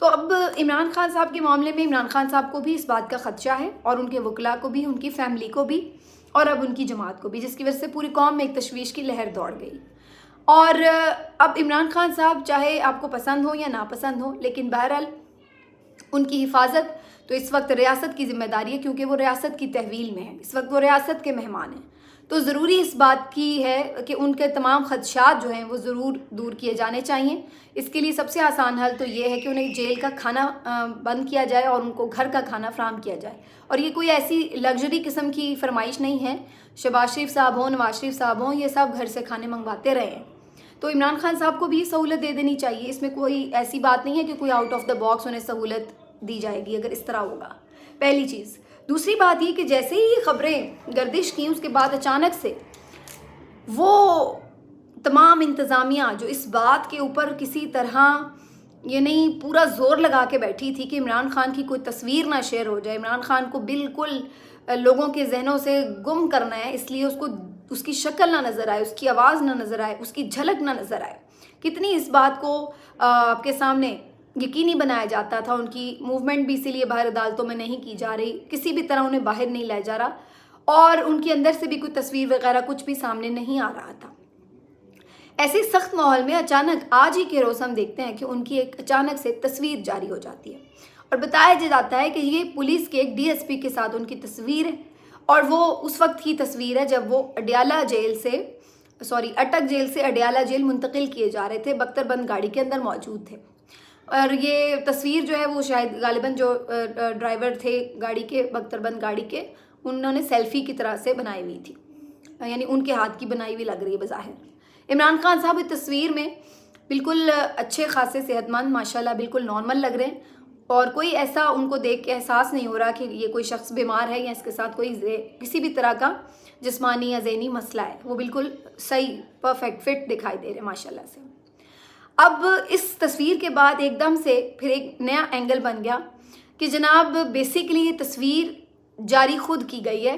تو اب عمران خان صاحب کے معاملے میں عمران خان صاحب کو بھی اس بات کا خدشہ ہے، اور ان کے وکلاء کو بھی، ان کی فیملی کو بھی، اور اب ان کی جماعت کو بھی، جس کی وجہ سے پوری قوم میں ایک تشویش کی لہر دوڑ گئی۔ اور اب عمران خان صاحب چاہے آپ کو پسند ہو یا ناپسند ہو، لیکن بہرحال ان کی حفاظت تو اس وقت ریاست کی ذمہ داری ہے، کیونکہ وہ ریاست کی تحویل میں ہیں، اس وقت وہ ریاست کے مہمان ہیں۔ تو ضروری اس بات کی ہے کہ ان کے تمام خدشات جو ہیں وہ ضرور دور کیے جانے چاہیے۔ اس کے لیے سب سے آسان حل تو یہ ہے کہ انہیں جیل کا کھانا بند کیا جائے اور ان کو گھر کا کھانا فراہم کیا جائے، اور یہ کوئی ایسی لگژری قسم کی فرمائش نہیں ہے۔ شہباز شریف صاحب ہوں، نواز شریف صاحب ہوں، یہ سب گھر سے کھانے منگواتے رہے ہیں، تو عمران خان صاحب کو بھی سہولت دے دینی چاہیے۔ اس میں کوئی ایسی بات نہیں ہے کہ کوئی آؤٹ آف دا باکس انہیں سہولت دی جائے گی اگر اس طرح ہوگا، پہلی چیز۔ دوسری بات یہ کہ جیسے ہی یہ خبریں گردش کیں، اس کے بعد اچانک سے وہ تمام انتظامیہ جو اس بات کے اوپر کسی طرح یعنی پورا زور لگا کے بیٹھی تھی کہ عمران خان کی کوئی تصویر نہ شیئر ہو جائے، عمران خان کو بالکل لوگوں کے ذہنوں سے گم کرنا ہے، اس لیے اس کی شکل نہ نظر آئے، اس کی آواز نہ نظر آئے، اس کی جھلک نہ نظر آئے، کتنی اس بات کو آپ کے سامنے یقینی بنایا جاتا تھا۔ ان کی موومنٹ بھی اسی لیے باہر عدالتوں میں نہیں کی جا رہی، کسی بھی طرح انہیں باہر نہیں لایا جا رہا، اور ان کے اندر سے بھی کوئی تصویر وغیرہ کچھ بھی سامنے نہیں آ رہا تھا۔ ایسے سخت ماحول میں اچانک آج ہی کے روز ہم دیکھتے ہیں کہ ان کی ایک اچانک سے تصویر جاری ہو جاتی ہے، اور بتایا جاتا ہے کہ یہ پولیس کے ایک ڈی ایس پی کے ساتھ ان کی تصویر ہے، اور وہ اس وقت کی تصویر ہے جب وہ اٹک جیل سے اڈیالہ جیل منتقل کیے جا رہے تھے، بختر بند گاڑی کے اندر موجود تھے۔ اور یہ تصویر جو ہے وہ شاید غالباً جو ڈرائیور تھے گاڑی کے، بختر بند گاڑی کے، انہوں نے سیلفی کی طرح سے بنائی ہوئی تھی، یعنی ان کے ہاتھ کی بنائی ہوئی لگ رہی ہے بظاہر۔ عمران خان صاحب اس تصویر میں بالکل اچھے خاصے صحت مند، ماشاءاللہ بالکل نارمل لگ رہے ہیں، اور کوئی ایسا ان کو دیکھ کے احساس نہیں ہو رہا کہ یہ کوئی شخص بیمار ہے یا اس کے ساتھ کوئی کسی بھی طرح کا جسمانی یا ذہنی مسئلہ ہے، وہ بالکل صحیح پرفیکٹ فٹ دکھائی دے رہے ماشاءاللہ سے۔ اب اس تصویر کے بعد ایک دم سے پھر ایک نیا اینگل بن گیا کہ جناب بیسیکلی یہ تصویر جاری خود کی گئی ہے،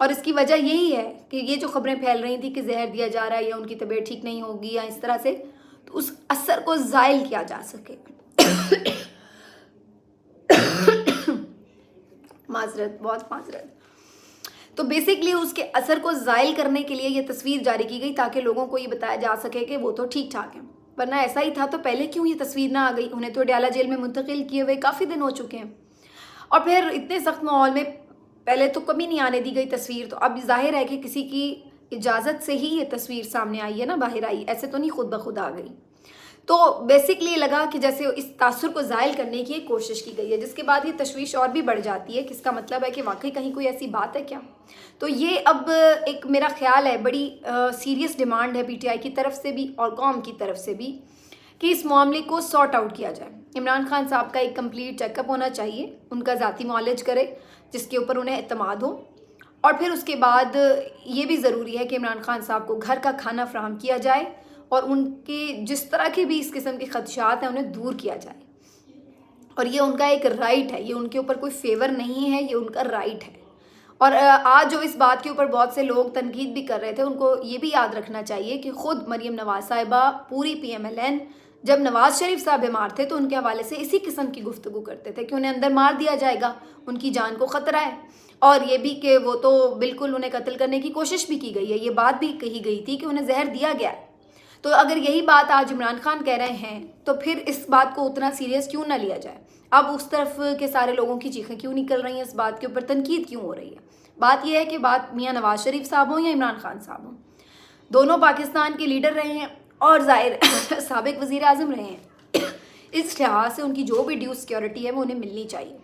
اور اس کی وجہ یہی ہے کہ یہ جو خبریں پھیل رہی تھیں کہ زہر دیا جا رہا ہے یا ان کی طبیعت ٹھیک نہیں ہوگی یا اس طرح سے، تو اس اثر کو زائل کیا جا سکے۔ بہت معذرت۔ تو بیسیکلی اس کے اثر کو زائل کرنے کے لیے یہ تصویر جاری کی گئی تاکہ لوگوں کو یہ بتایا جا سکے کہ وہ تو ٹھیک ٹھاک ہیں، ورنہ ایسا ہی تھا تو پہلے کیوں یہ تصویر نہ آ گئی؟ انہیں تو اڈیالہ جیل میں منتقل کیے ہوئے کافی دن ہو چکے ہیں، اور پھر اتنے سخت ماحول میں پہلے تو کبھی نہیں آنے دی گئی تصویر، تو اب ظاہر ہے کہ کسی کی اجازت سے ہی یہ تصویر سامنے آئی ہے نا، باہر آئی، ایسے تو نہیں خود بخود آ گئی۔ تو بیسکلی لگا کہ جیسے اس تاثر کو زائل کرنے کی ایک کوشش کی گئی ہے، جس کے بعد یہ تشویش اور بھی بڑھ جاتی ہے کہ اس کا مطلب ہے کہ واقعی کہیں کوئی ایسی بات ہے کیا؟ تو یہ اب ایک میرا خیال ہے بڑی سیریس ڈیمانڈ ہے پی ٹی آئی کی طرف سے بھی اور قوم کی طرف سے بھی کہ اس معاملے کو سارٹ آؤٹ کیا جائے۔ عمران خان صاحب کا ایک کمپلیٹ چیک اپ ہونا چاہیے، ان کا ذاتی معالج کرے جس کے اوپر انہیں اعتماد ہو، اور پھر اس کے بعد یہ بھی ضروری ہے کہ عمران خان صاحب کو گھر کا کھانا فراہم کیا جائے، اور ان کے جس طرح کے بھی اس قسم کے خدشات ہیں انہیں دور کیا جائے، اور یہ ان کا ایک رائٹ ہے، یہ ان کے اوپر کوئی فیور نہیں ہے، یہ ان کا رائٹ ہے۔ اور آج جو اس بات کے اوپر بہت سے لوگ تنقید بھی کر رہے تھے، ان کو یہ بھی یاد رکھنا چاہیے کہ خود مریم نواز صاحبہ پوری پی ایم ایل این جب نواز شریف صاحب بیمار تھے تو ان کے حوالے سے اسی قسم کی گفتگو کرتے تھے کہ انہیں اندر مار دیا جائے گا، ان کی جان کو خطرہ ہے، اور یہ بھی کہ وہ تو بالکل انہیں قتل کرنے کی کوشش بھی کی گئی ہے، یہ بات بھی کہی گئی تھی کہ انہیں زہر دیا گیا ہے۔ تو اگر یہی بات آج عمران خان کہہ رہے ہیں تو پھر اس بات کو اتنا سیریس کیوں نہ لیا جائے؟ اب اس طرف کے سارے لوگوں کی چیخیں کیوں نکل رہی ہیں، اس بات کے اوپر تنقید کیوں ہو رہی ہے؟ بات یہ ہے کہ بات میاں نواز شریف صاحب ہوں یا عمران خان صاحب ہوں، دونوں پاکستان کے لیڈر رہے ہیں اور ظاہر سابق وزیر اعظم رہے ہیں، اس لحاظ سے ان کی جو بھی ڈیو سیکیورٹی ہے وہ انہیں ملنی چاہیے۔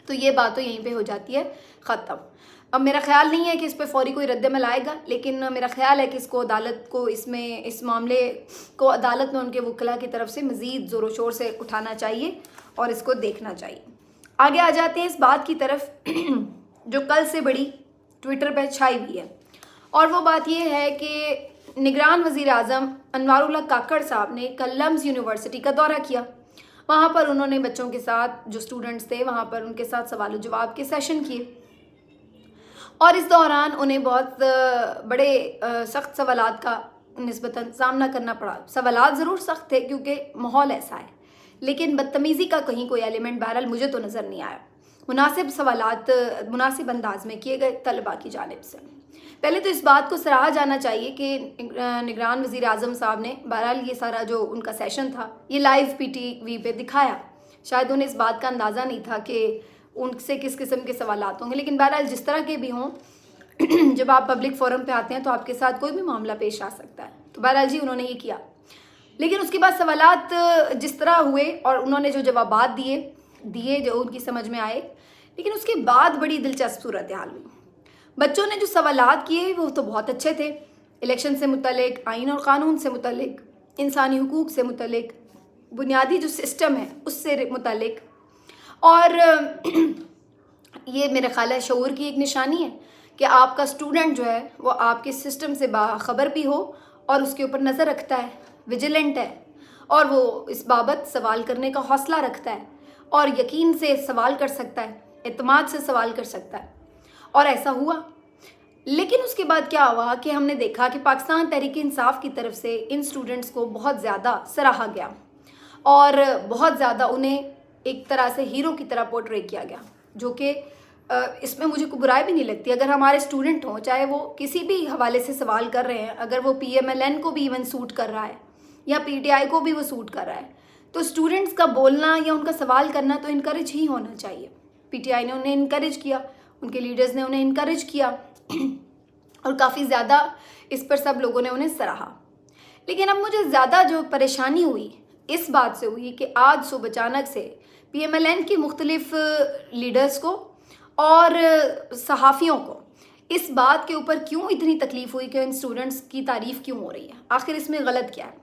تو یہ بات تو یہیں پہ ہو جاتی ہے ختم۔ اب میرا خیال نہیں ہے کہ اس پہ فوری کوئی رد عمل آئے گا، لیکن میرا خیال ہے کہ اس کو عدالت کو اس معاملے کو عدالت میں ان کے وکلاء کی طرف سے مزید زور و شور سے اٹھانا چاہیے اور اس کو دیکھنا چاہیے۔ آگے آ جاتے ہیں اس بات کی طرف جو کل سے بڑی ٹویٹر پہ چھائی ہوئی ہے، اور وہ بات یہ ہے کہ نگران وزیر اعظم انوار اللہ کاکڑ صاحب نے کل لمز یونیورسٹی کا دورہ کیا۔ وہاں پر انہوں نے بچوں کے ساتھ جو اسٹوڈنٹس تھے وہاں پر ان کے ساتھ سوال و جواب کے سیشن کیے، اور اس دوران انہیں بہت بڑے سخت سوالات کا نسبتاً سامنا کرنا پڑا۔ سوالات ضرور سخت تھے کیونکہ ماحول ایسا ہے، لیکن بدتمیزی کا کہیں کوئی ایلیمنٹ بہرحال مجھے تو نظر نہیں آیا. مناسب سوالات مناسب انداز میں کیے گئے طلباء کی جانب سے. پہلے تو اس بات کو سراہا جانا چاہیے کہ نگران وزیر اعظم صاحب نے بہرحال یہ سارا جو ان کا سیشن تھا یہ لائیو PTV پہ دکھایا. شاید انہیں اس بات کا اندازہ نہیں تھا کہ ان سے کس قسم کے سوالات ہوں گے، لیکن بہرحال جس طرح کے بھی ہوں جب آپ پبلک فورم پہ آتے ہیں تو آپ کے ساتھ کوئی بھی معاملہ پیش آ سکتا ہے. تو بہرحال جی انہوں نے یہ کیا، لیکن اس کے بعد سوالات جس طرح ہوئے اور انہوں نے جو جوابات دیے جو ان کی سمجھ میں آئے، لیکن اس کے بعد بڑی دلچسپ صورتحال ہوئی. بچوں نے جو سوالات کیے وہ تو بہت اچھے تھے، الیکشن سے متعلق، آئین اور قانون سے متعلق، انسانی حقوق سے متعلق، بنیادی جو سسٹم ہے اس سے متعلق. اور یہ میرے خیال ہے شعور کی ایک نشانی ہے کہ آپ کا اسٹوڈنٹ جو ہے وہ آپ کے سسٹم سے باخبر بھی ہو اور اس کے اوپر نظر رکھتا ہے، ویجیلنٹ ہے، اور وہ اس بابت سوال کرنے کا حوصلہ رکھتا ہے اور یقین سے سوال کر سکتا ہے، اعتماد سے سوال کر سکتا ہے. اور ایسا ہوا. لیکن اس کے بعد کیا ہوا کہ ہم نے دیکھا کہ پاکستان تحریک انصاف کی طرف سے ان اسٹوڈنٹس کو بہت زیادہ سراہا گیا اور بہت زیادہ انہیں ایک طرح سے ہیرو کی طرح پورٹری کیا گیا، جو کہ اس میں مجھے کوئی برائی بھی نہیں لگتی. اگر ہمارے اسٹوڈنٹ ہوں، چاہے وہ کسی بھی حوالے سے سوال کر رہے ہیں، اگر وہ PMLN کو بھی ایون سوٹ کر رہا ہے یا PTI کو بھی وہ سوٹ کر رہا ہے، تو اسٹوڈنٹس کا بولنا یا ان کا سوال کرنا تو انکریج ہی ہونا چاہیے. PTI نے انہیں انکریج کیا، ان کے لیڈرز نے انہیں انکریج کیا اور کافی زیادہ اس پر سب لوگوں نے انہیں سراہا. لیکن اب مجھے زیادہ جو پریشانی ہوئی اس بات سے ہوئی کہ آج صبح اچانک سے PMLN کی مختلف لیڈرز کو اور صحافیوں کو اس بات کے اوپر کیوں اتنی تکلیف ہوئی کہ ان اسٹوڈنٹس کی تعریف کیوں ہو رہی ہے. آخر اس میں غلط کیا ہے؟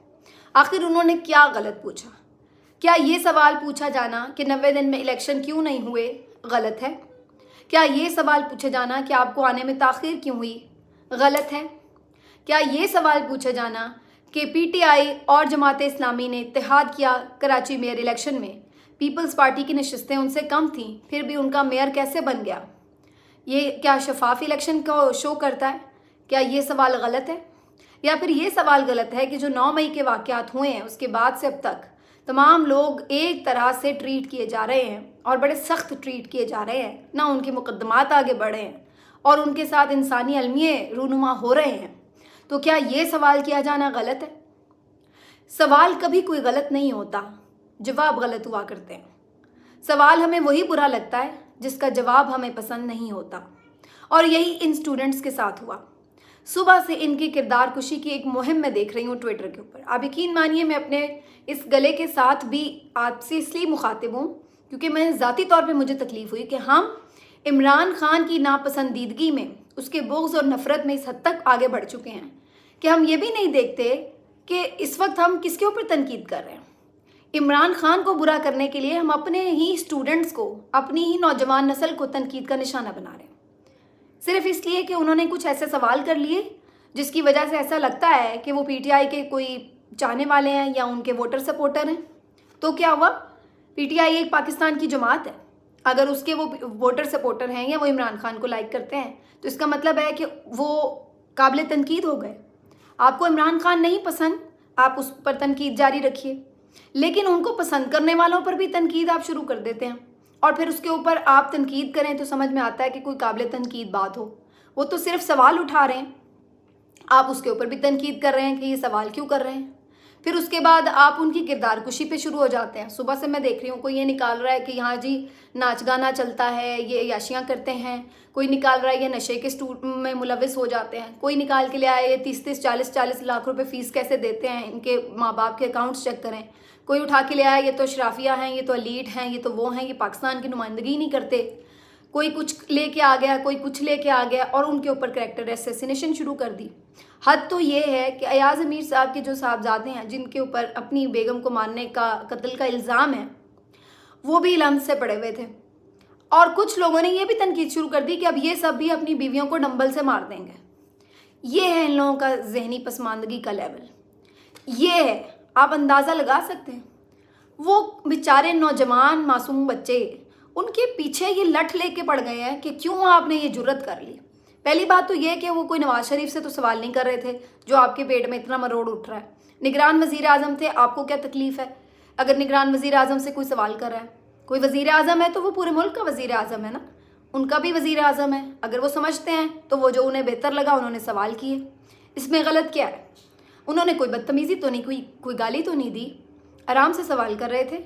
آخر انہوں نے کیا غلط پوچھا؟ کیا یہ سوال پوچھا جانا کہ 90 دن میں الیکشن کیوں نہیں ہوئے غلط ہے؟ کیا یہ سوال پوچھا جانا کہ آپ کو آنے میں تاخیر کیوں ہوئی غلط ہے؟ کیا یہ سوال پوچھا جانا کہ PTI اور جماعت اسلامی نے اتحاد کیا کراچی میئر الیکشن میں، پیپلز پارٹی کی نشستیں ان سے کم تھیں پھر بھی ان کا میئر کیسے بن گیا، یہ کیا شفاف الیکشن کو شو کرتا ہے؟ کیا یہ سوال غلط ہے؟ یا پھر یہ سوال غلط ہے کہ جو 9 مئی کے واقعات ہوئے ہیں اس کے بعد سے اب تک تمام لوگ ایک طرح سے ٹریٹ کیے جا رہے ہیں اور بڑے سخت ٹریٹ کیے جا رہے ہیں، نہ ان کے مقدمات آگے بڑھے ہیں اور ان کے ساتھ انسانی المیے رونما ہو رہے ہیں، تو کیا یہ سوال کیا جانا غلط ہے؟ سوال کبھی کوئی غلط نہیں ہوتا، جواب غلط ہوا کرتے ہیں. سوال ہمیں وہی برا لگتا ہے جس کا جواب ہمیں پسند نہیں ہوتا، اور یہی ان اسٹوڈنٹس کے ساتھ ہوا. صبح سے ان کی کردار کشی کی ایک مہم میں دیکھ رہی ہوں ٹویٹر کے اوپر. آپ یقین مانیے میں اپنے اس گلے کے ساتھ بھی آپ سے اس لیے مخاطب ہوں کیونکہ میں ذاتی طور پہ مجھے تکلیف ہوئی کہ ہم عمران خان کی ناپسندیدگی میں، اس کے بغض اور نفرت میں اس حد تک آگے بڑھ چکے ہیں کہ ہم یہ بھی نہیں دیکھتے کہ اس وقت ہم کس کے اوپر تنقید کر رہے ہیں. عمران خان کو برا کرنے کے لیے ہم اپنے ہی اسٹوڈنٹس کو، اپنی ہی نوجوان نسل کو تنقید کا نشانہ بنا رہے ہیں، صرف اس لیے کہ انہوں نے کچھ ایسے سوال کر لیے جس کی وجہ سے ایسا لگتا ہے کہ وہ PTI کے کوئی چاہنے والے ہیں یا ان کے ووٹر سپورٹر ہیں. تو کیا ہوا؟ PTI ایک پاکستان کی جماعت ہے، اگر اس کے وہ ووٹر سپورٹر ہیں یا وہ عمران خان کو لائک کرتے ہیں تو اس کا مطلب ہے کہ وہ قابل تنقید ہو گئے. آپ کو عمران خان نہیں پسند، آپ اس پر تنقید جاری رکھیے، لیکن ان کو پسند کرنے والوں پر بھی تنقید آپ شروع کر دیتے ہیں اور پھر اس کے اوپر آپ تنقید کریں تو سمجھ میں آتا ہے کہ کوئی قابل تنقید بات ہو. وہ تو صرف سوال اٹھا رہے ہیں، آپ اس کے اوپر بھی تنقید کر رہے ہیں کہ یہ سوال کیوں کر رہے ہیں. پھر اس کے بعد آپ ان کی کردار کشی پہ شروع ہو جاتے ہیں. صبح سے میں دیکھ رہی ہوں کوئی یہ نکال رہا ہے کہ یہاں جی ناچ گانا چلتا ہے، یہ عیاشیاں کرتے ہیں، کوئی نکال رہا ہے یہ نشے کے میں ملوث ہو جاتے ہیں، کوئی نکال کے لے آئے یہ 30 40 لاکھ روپے فیس کیسے دیتے ہیں، ان کے ماں باپ کے اکاؤنٹس چیک کریں. کوئی اٹھا کے لے آیا یہ تو اشرافیہ ہیں، یہ تو ایلیٹ ہیں، یہ تو وہ ہیں، یہ پاکستان کی نمائندگی نہیں کرتے. کوئی کچھ لے کے آ گیا، کوئی کچھ لے کے آ گیا اور ان کے اوپر کریکٹر اسیسینیشن شروع کر دی. حد تو یہ ہے کہ ایاز امیر صاحب کے جو صاحبزادے ہیں جن کے اوپر اپنی بیگم کو مارنے کا قتل کا الزام ہے وہ بھی لمس سے پڑے ہوئے تھے، اور کچھ لوگوں نے یہ بھی تنقید شروع کر دی کہ اب یہ سب بھی اپنی بیویوں کو ڈمبل سے مار دیں گے. یہ ہے ان لوگوں کا ذہنی پسماندگی کا لیول. یہ ہے، آپ اندازہ لگا سکتے ہیں وہ بیچارے نوجوان معصوم بچے ان کے پیچھے یہ لٹ لے کے پڑ گئے ہیں کہ کیوں آپ نے یہ جرت کر لی. پہلی بات تو یہ کہ وہ کوئی نواز شریف سے تو سوال نہیں کر رہے تھے جو آپ کے پیٹ میں اتنا مروڑ اٹھ رہا ہے. نگران وزیر اعظم تھے، آپ کو کیا تکلیف ہے؟ اگر نگران وزیر اعظم سے کوئی سوال کر رہا ہے، کوئی وزیر اعظم ہے تو وہ پورے ملک کا وزیر اعظم ہے نا، ان کا بھی وزیر اعظم ہے، اگر وہ سمجھتے ہیں تو وہ جو انہیں بہتر لگا انہوں نے سوال کیے، اس میں غلط کیا ہے؟ انہوں نے کوئی بدتمیزی تو نہیں، کوئی گالی تو نہیں دی، آرام سے سوال کر رہے تھے،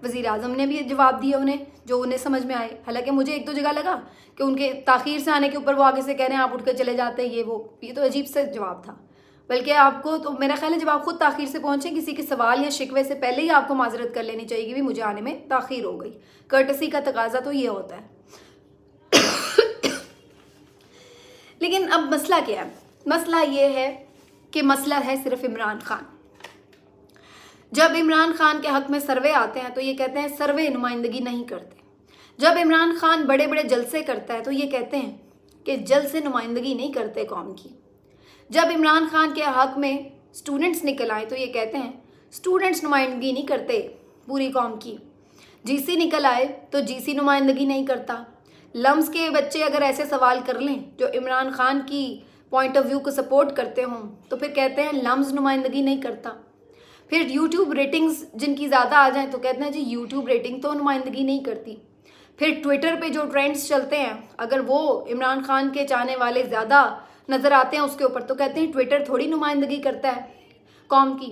وزیر اعظم نے بھی جواب دیا انہیں جو انہیں سمجھ میں آئے. حالانکہ مجھے ایک دو جگہ لگا کہ ان کے تاخیر سے آنے کے اوپر وہ آگے سے کہہ رہے ہیں آپ اٹھ کر چلے جاتے ہیں، یہ تو عجیب سے جواب تھا. بلکہ آپ کو تو میرا خیال ہے جب آپ خود تاخیر سے پہنچیں کسی کے سوال یا شکوے سے پہلے ہی آپ کو معذرت کر لینی چاہیے کہ بھی مجھے آنے میں تاخیر ہو گئی. کرٹسی کا تقاضا تو یہ ہوتا ہے. لیکن اب مسئلہ کیا ہے؟ مسئلہ یہ ہے کہ مسئلہ ہے صرف عمران خان. جب عمران خان کے حق میں سروے آتے ہیں تو یہ کہتے ہیں سروے نمائندگی نہیں کرتے. جب عمران خان بڑے بڑے جلسے کرتا ہے تو یہ کہتے ہیں کہ جلسے نمائندگی نہیں کرتے قوم کی. جب عمران خان کے حق میں اسٹوڈنٹس نکل آئے تو یہ کہتے ہیں اسٹوڈنٹس نمائندگی نہیں کرتے پوری قوم کی. جی سی نکل آئے تو جی سی نمائندگی نہیں کرتا. لمز کے بچے اگر ایسے سوال کر لیں جو عمران خان کی پوائنٹ آف ویو کو سپورٹ کرتے ہوں تو پھر کہتے ہیں لمز نمائندگی نہیں کرتا. پھر یوٹیوب ریٹنگز جن کی زیادہ آ جائیں تو کہتے ہیں جی یوٹیوب ریٹنگ تو نمائندگی نہیں کرتی. پھر ٹویٹر پہ جو ٹرینڈز چلتے ہیں اگر وہ عمران خان کے چاہنے والے زیادہ نظر آتے ہیں اس کے اوپر تو کہتے ہیں ٹویٹر تھوڑی نمائندگی کرتا ہے قوم کی.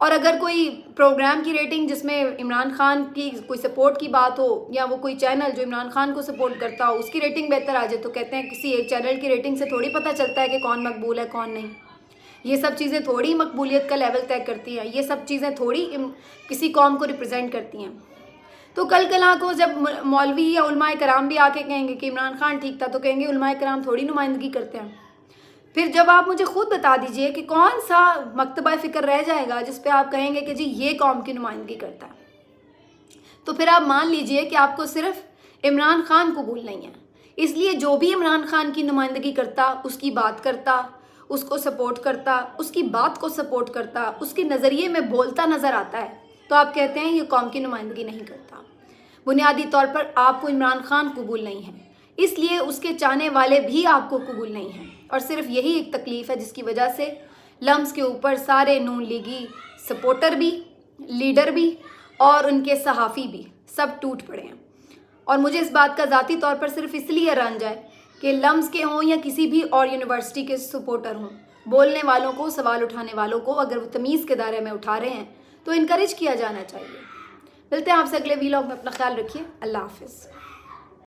اور اگر کوئی پروگرام کی ریٹنگ جس میں عمران خان کی کوئی سپورٹ کی بات ہو یا وہ کوئی چینل جو عمران خان کو سپورٹ کرتا ہو اس کی ریٹنگ بہتر آ جائے تو کہتے ہیں کسی ایک چینل کی ریٹنگ سے تھوڑی پتہ چلتا ہے کہ کون مقبول ہے کون نہیں. یہ سب چیزیں تھوڑی مقبولیت کا لیول طے کرتی ہیں، یہ سب چیزیں تھوڑی کسی قوم کو ریپرزینٹ کرتی ہیں. تو کل کلا کو جب مولوی یا علماء کرام بھی آ کے کہیں گے کہ عمران خان ٹھیک تھا تو کہیں گے علماء کرام تھوڑی نمائندگی کرتے ہیں. پھر جب آپ مجھے خود بتا دیجئے کہ کون سا مکتبہ فکر رہ جائے گا جس پہ آپ کہیں گے کہ جی یہ قوم کی نمائندگی کرتا ہے. تو پھر آپ مان لیجئے کہ آپ کو صرف عمران خان قبول نہیں ہے. اس لیے جو بھی عمران خان کی نمائندگی کرتا، اس کی بات کرتا، اس کو سپورٹ کرتا، اس کی بات کو سپورٹ کرتا، اس کے نظریے میں بولتا نظر آتا ہے تو آپ کہتے ہیں یہ قوم کی نمائندگی نہیں کرتا. بنیادی طور پر آپ کو عمران خان قبول نہیں ہے، اس لیے اس کے چاہنے والے بھی آپ کو قبول نہیں ہیں. اور صرف یہی ایک تکلیف ہے جس کی وجہ سے لمز کے اوپر سارے نون لیگی سپورٹر بھی، لیڈر بھی اور ان کے صحافی بھی سب ٹوٹ پڑے ہیں. اور مجھے اس بات کا ذاتی طور پر صرف اس لیے رنج ہے کہ لمز کے ہوں یا کسی بھی اور یونیورسٹی کے سپورٹر ہوں، بولنے والوں کو، سوال اٹھانے والوں کو اگر وہ تمیز کے دائرے میں اٹھا رہے ہیں تو انکریج کیا جانا چاہیے. ملتے ہیں آپ سے اگلے ویلاگ میں. اپنا خیال رکھیے. اللہ حافظ.